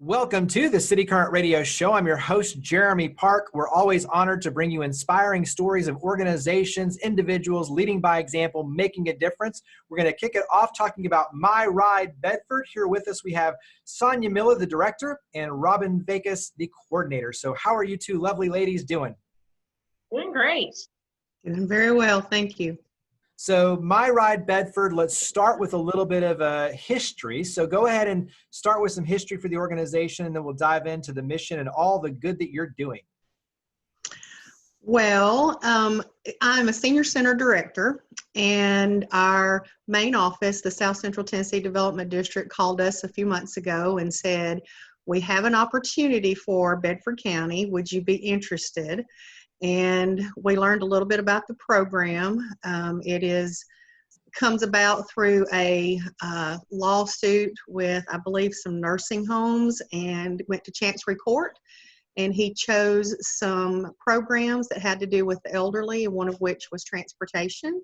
Welcome to the City Current Radio Show. I'm your host, Jeremy Park. We're always honored to bring you inspiring stories of organizations, individuals leading by example, making a difference. We're going to kick it off talking about My Ride Bedford. Here with us, we have Sonia Miller, the director, and Robin Vaickus, the coordinator. So how are you two lovely ladies doing? Doing great. Doing very well, thank you. So My Ride Bedford, let's start with a little bit of a history. So go ahead and start with some history for the organization, and then we'll dive into the mission and all the good that you're doing. Well, I'm a senior center director, and our main office, the South Central Tennessee Development District, called us a few months ago and said, we have an opportunity for Bedford County. Would you be interested? And we learned a little bit about the program. It comes about through a lawsuit with, I believe, some nursing homes, and went to Chancery Court. And he chose some programs that had to do with the elderly, one of which was transportation.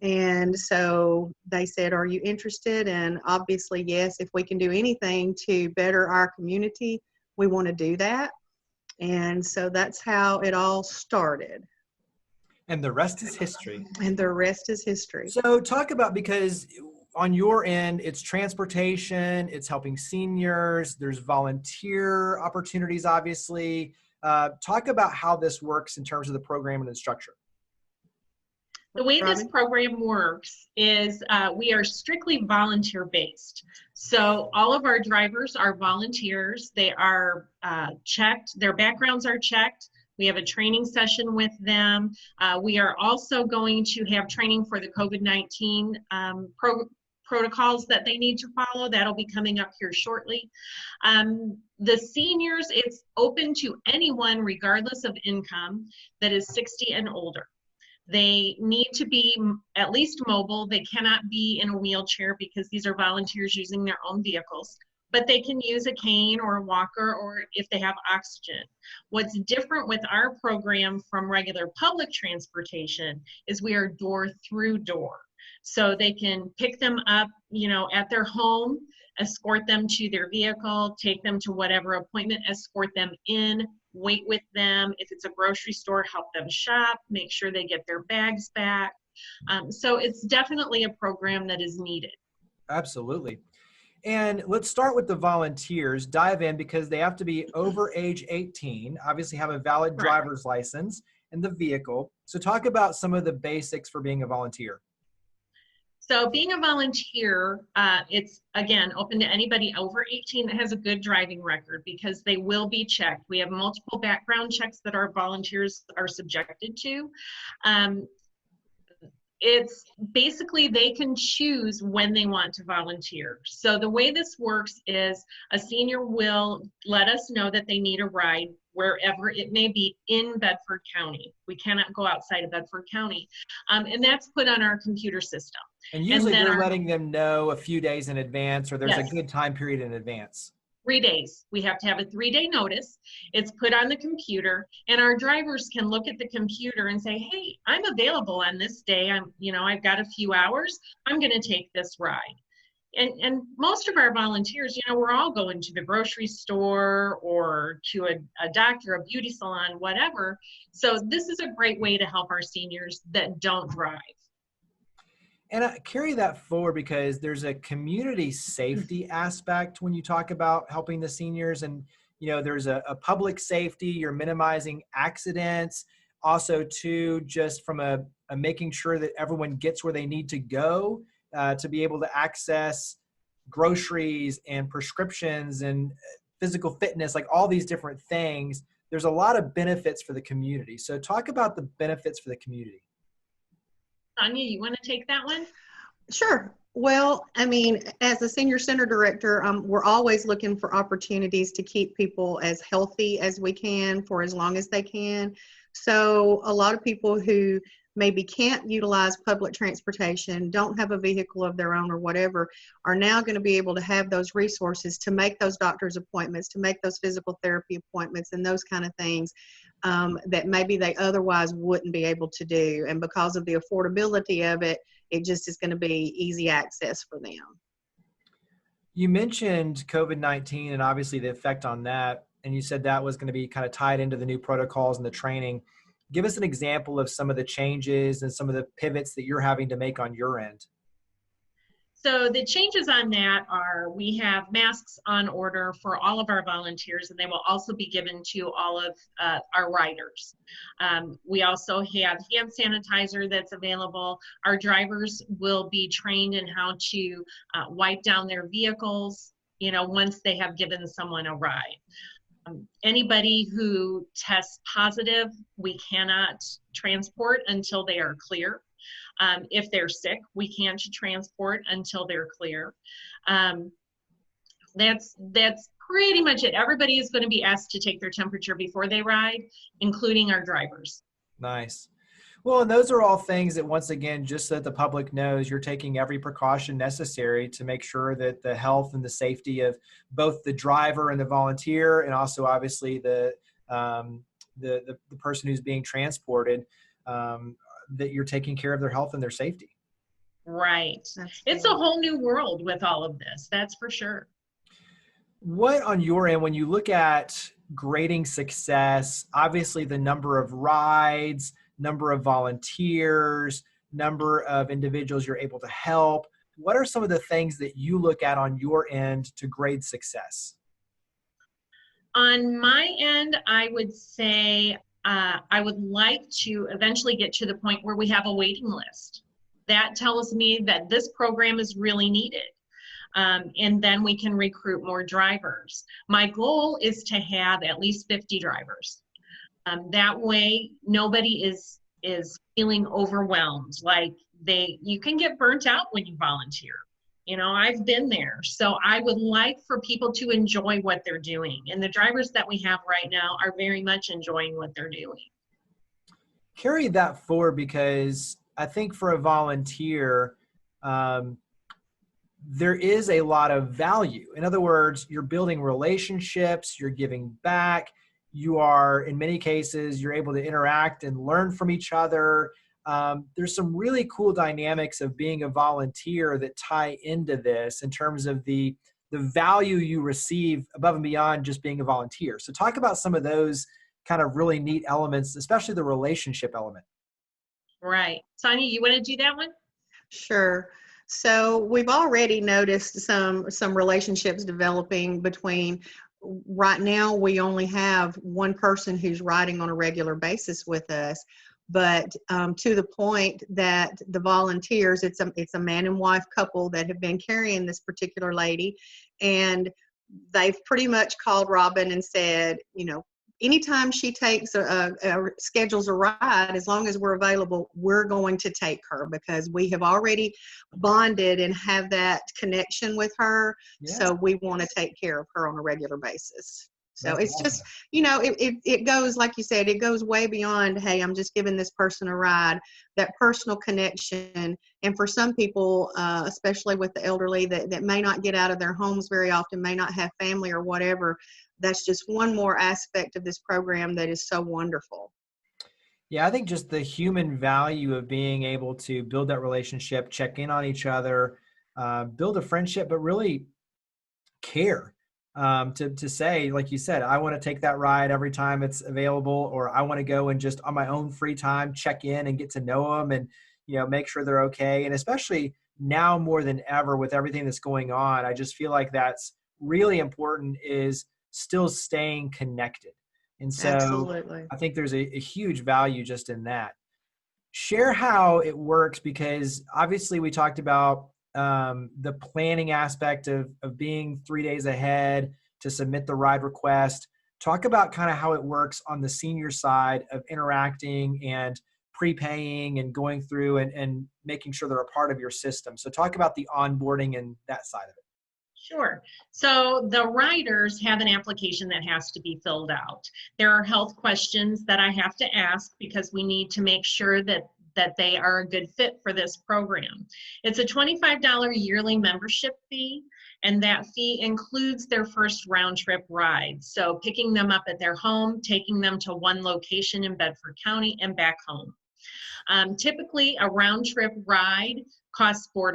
And so they said, are you interested? And obviously, yes, if we can do anything to better our community, we want to do that. And so that's how it all started. And the rest is history. And the rest is history. So talk about, because on your end, it's transportation, it's helping seniors, there's volunteer opportunities, obviously. Talk about how this works in terms of the program and the structure. The way this program works is we are strictly volunteer based. So all of our drivers are volunteers. They are checked, their backgrounds are checked. We have a training session with them. We are also going to have training for the COVID-19 protocols that they need to follow. That'll be coming up here shortly. The seniors, it's open to anyone regardless of income that is 60 and older. They need to be at least mobile. They cannot be in a wheelchair because these are volunteers using their own vehicles, but they can use a cane or a walker, or if they have oxygen. What's different with our program from regular public transportation is we are door through door. So they can pick them up, at their home, escort them to their vehicle, take them to whatever appointment, escort them in, wait with them. If it's a grocery store, help them shop, make sure they get their bags back. So it's definitely a program that is needed. Absolutely. And let's start with the volunteers. Dive in, because they have to be over age 18, obviously have a valid driver's license and the vehicle. So talk about some of the basics for being a volunteer. So being a volunteer, it's, again, open to anybody over 18 that has a good driving record, because they will be checked. We have multiple background checks that our volunteers are subjected to. It's basically they can choose when they want to volunteer. So the way this works is a senior will let us know that they need a ride wherever it may be in Bedford County. We cannot go outside of Bedford County. And that's put on our computer system. And usually you're letting them know a few days in advance, or there's Yes. a good time period in advance. 3 days. We have to have a 3-day notice. It's put on the computer, and our drivers can look at the computer and say, hey, I'm available on this day. I've got a few hours. I'm going to take this ride. And most of our volunteers, we're all going to the grocery store or to a doctor, a beauty salon, whatever. So this is a great way to help our seniors that don't drive. And I carry that forward because there's a community safety aspect when you talk about helping the seniors. And, there's a public safety, you're minimizing accidents. Also, too, just from a making sure that everyone gets where they need to go to be able to access groceries and prescriptions and physical fitness, like all these different things. There's a lot of benefits for the community. So talk about the benefits for the community. Sonia, you want to take that one? Sure. Well, as a senior center director, we're always looking for opportunities to keep people as healthy as we can for as long as they can. So a lot of people who maybe can't utilize public transportation, don't have a vehicle of their own or whatever, are now going to be able to have those resources to make those doctor's appointments, to make those physical therapy appointments and those kind of things that maybe they otherwise wouldn't be able to do. And because of the affordability of it, it just is going to be easy access for them. You mentioned COVID-19 and obviously the effect on that, and you said that was going to be kind of tied into the new protocols and the training. Give us an example of some of the changes and some of the pivots that you're having to make on your end. So the changes on that are we have masks on order for all of our volunteers, and they will also be given to all of our riders. We also have hand sanitizer that's available. Our drivers will be trained in how to wipe down their vehicles, once they have given someone a ride. Anybody who tests positive, we cannot transport until they are clear. If they're sick, we can't transport until they're clear. That's pretty much it. Everybody is going to be asked to take their temperature before they ride, including our drivers. Nice. Well, and those are all things that, once again, just so that the public knows, you're taking every precaution necessary to make sure that the health and the safety of both the driver and the volunteer, and also obviously the person who's being transported, that you're taking care of their health and their safety. Right. It's a whole new world with all of this. That's for sure. What on your end, when you look at grading success, obviously the number of rides, number of volunteers, number of individuals you're able to help, what are some of the things that you look at on your end to grade success? On my end, I would say I would like to eventually get to the point where we have a waiting list. That tells me that this program is really needed. And then we can recruit more drivers. My goal is to have at least 50 drivers. That way, nobody is feeling overwhelmed. Like you can get burnt out when you volunteer. I've been there. So I would like for people to enjoy what they're doing. And the drivers that we have right now are very much enjoying what they're doing. Carry that forward, because I think for a volunteer, there is a lot of value. In other words, you're building relationships, you're giving back, you are, in many cases, you're able to interact and learn from each other. There's some really cool dynamics of being a volunteer that tie into this in terms of the value you receive above and beyond just being a volunteer. So talk about some of those kind of really neat elements, especially the relationship element. Right. Sonia, you want to do that one? Sure. So we've already noticed some relationships developing between. Right now, we only have one person who's riding on a regular basis with us, but to the point that the volunteers, it's a man and wife couple that have been carrying this particular lady, and they've pretty much called Robin and said, anytime she takes schedules a ride, as long as we're available, we're going to take her, because we have already bonded and have that connection with her. Yeah. So we want to take care of her on a regular basis. So that's it's awesome. Just, it goes, like you said, it goes way beyond, hey, I'm just giving this person a ride, that personal connection. And for some people, especially with the elderly that may not get out of their homes very often, may not have family or whatever, that's just one more aspect of this program that is so wonderful. Yeah, I think just the human value of being able to build that relationship, check in on each other, build a friendship, but really care. To say, like you said, I want to take that ride every time it's available, or I want to go and just on my own free time check in and get to know them and make sure they're okay. And especially now more than ever with everything that's going on, I just feel like that's really important, is still staying connected. And so absolutely. I think there's a huge value just in that. Share how it works, because obviously we talked about the planning aspect of being 3 days ahead to submit the ride request. Talk about kind of how it works on the senior side of interacting and prepaying and going through and making sure they're a part of your system. So talk about the onboarding and that side of it. Sure. So the riders have an application that has to be filled out. There are health questions that I have to ask because we need to make sure that they are a good fit for this program. It's a $25 yearly membership fee, and that fee includes their first round trip ride. So picking them up at their home, taking them to one location in Bedford County and back home. Typically a round trip ride costs $4.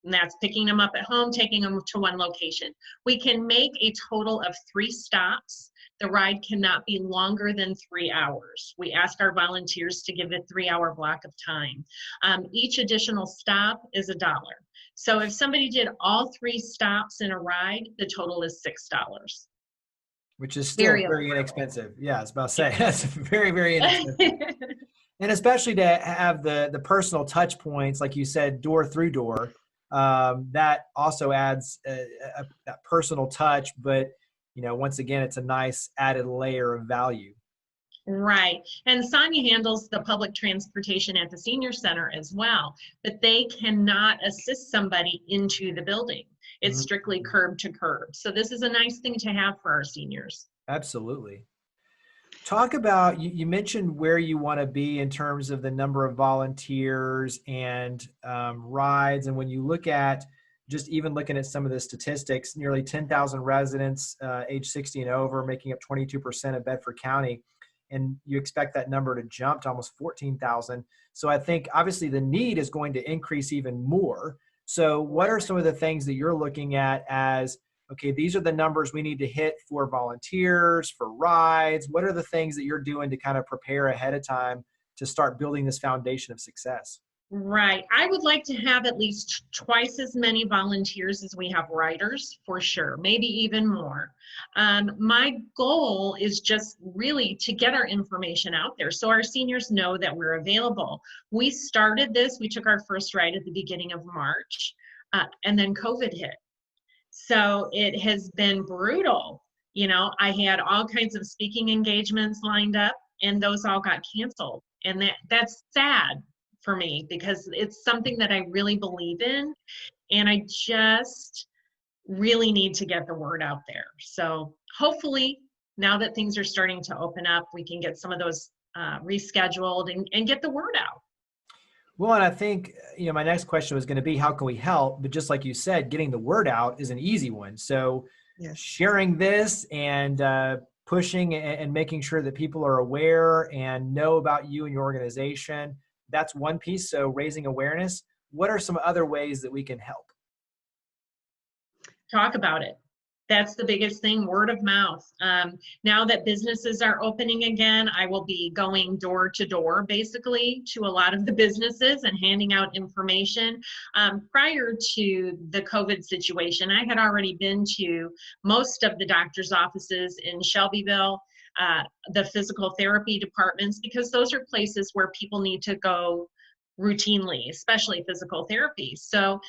And that's picking them up at home, taking them to one location. We can make a total of 3 stops. The ride cannot be longer than 3 hours. We ask our volunteers to give a 3-hour block of time. Each additional stop is $1. So if somebody did all 3 stops in a ride, the total is $6. Which is still very inexpensive. Yeah, I was about to say, that's very, very inexpensive. And especially to have the personal touch points, like you said, door through door, that also adds that personal touch. But, you know, once again, it's a nice added layer of value. Right. And Sonia handles the public transportation at the senior center as well, but they cannot assist somebody into the building. It's strictly curb to curb. So this is a nice thing to have for our seniors. Absolutely. Talk about, you mentioned where you want to be in terms of the number of volunteers and rides. And when you look at, just even looking at some of the statistics, nearly 10,000 residents age 60 and over, making up 22% of Bedford County. And you expect that number to jump to almost 14,000. So I think obviously the need is going to increase even more. So what are some of the things that you're looking at as, okay, these are the numbers we need to hit for volunteers, for rides? What are the things that you're doing to kind of prepare ahead of time to start building this foundation of success? Right. I would like to have at least twice as many volunteers as we have riders, for sure, maybe even more. My goal is just really to get our information out there so our seniors know that we're available. We started this, we took our first ride at the beginning of March, and then COVID hit. So it has been brutal. You know, I had all kinds of speaking engagements lined up, and those all got canceled. And that's sad for me because it's something that I really believe in, and I just really need to get the word out there. So hopefully now that things are starting to open up, we can get some of those rescheduled and get the word out. Well, and I think, you know, my next question was going to be, how can we help? But just like you said, getting the word out is an easy one. So yes, sharing this and pushing and making sure that people are aware and know about you and your organization, that's one piece. So raising awareness. What are some other ways that we can help? Talk about it. That's the biggest thing, word of mouth. Now that businesses are opening again, I will be going door to door, basically, to a lot of the businesses and handing out information. Prior to the COVID situation, I had already been to most of the doctor's offices in Shelbyville, the physical therapy departments, because those are places where people need to go routinely, especially physical therapy. So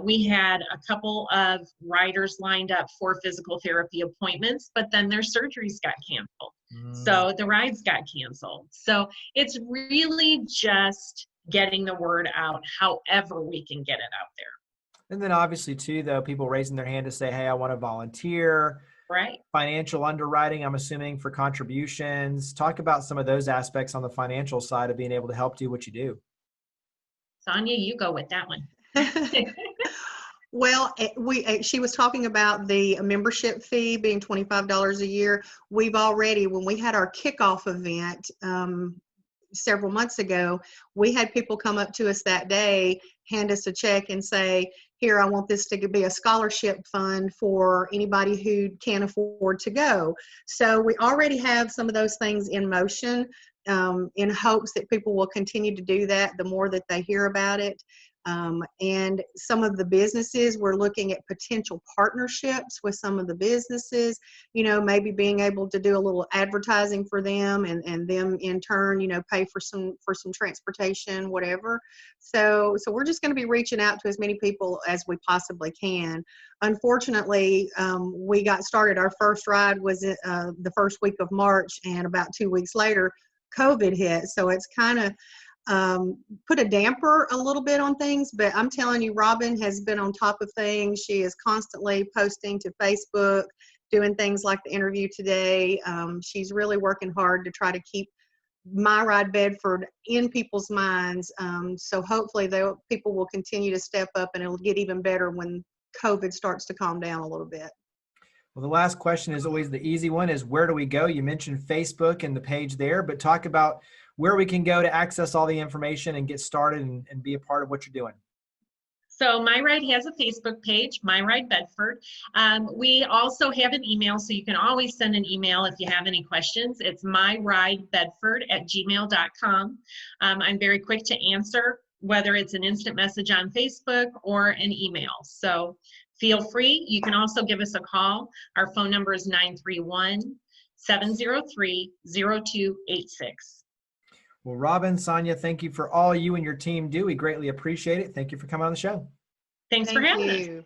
we had a couple of riders lined up for physical therapy appointments, but then their surgeries got canceled. So the rides got canceled. So it's really just getting the word out however we can get it out there. And then obviously too, though, people raising their hand to say, hey, I want to volunteer. Right. Financial underwriting, I'm assuming, for contributions. Talk about some of those aspects on the financial side of being able to help do what you do. Sonia, you go with that one. Well, she was talking about the membership fee being $25 a year. We've already, when we had our kickoff event several months ago, we had people come up to us that day, hand us a check and say, here, I want this to be a scholarship fund for anybody who can't afford to go. So we already have some of those things in motion, in hopes that people will continue to do that the more that they hear about it. And some of the businesses, we're looking at potential partnerships with some of the businesses, you know, maybe being able to do a little advertising for them and them in turn, you know, pay for some transportation, whatever. So we're just going to be reaching out to as many people as we possibly can. Unfortunately, we got started, our first ride was the first week of March, and about 2 weeks later, COVID hit. So it's kind of put a damper a little bit on things, but I'm telling you, Robin has been on top of things. She is constantly posting to Facebook, doing things like the interview today. She's really working hard to try to keep My Ride Bedford in people's minds. So hopefully people will continue to step up, and it'll get even better when COVID starts to calm down a little bit. Well, the last question is always the easy one, is where do we go? You mentioned Facebook and the page there, but talk about where we can go to access all the information and get started and be a part of what you're doing. So My Ride has a Facebook page, My Ride Bedford. We also have an email, so you can always send an email if you have any questions. It's myridebedford@gmail.com. I'm very quick to answer, whether it's an instant message on Facebook or an email. So feel free. You can also give us a call. Our phone number is 931-703-0286. Well, Robin, Sonia, thank you for all you and your team do. We greatly appreciate it. Thank you for coming on the show. Thanks for having us. Thank you.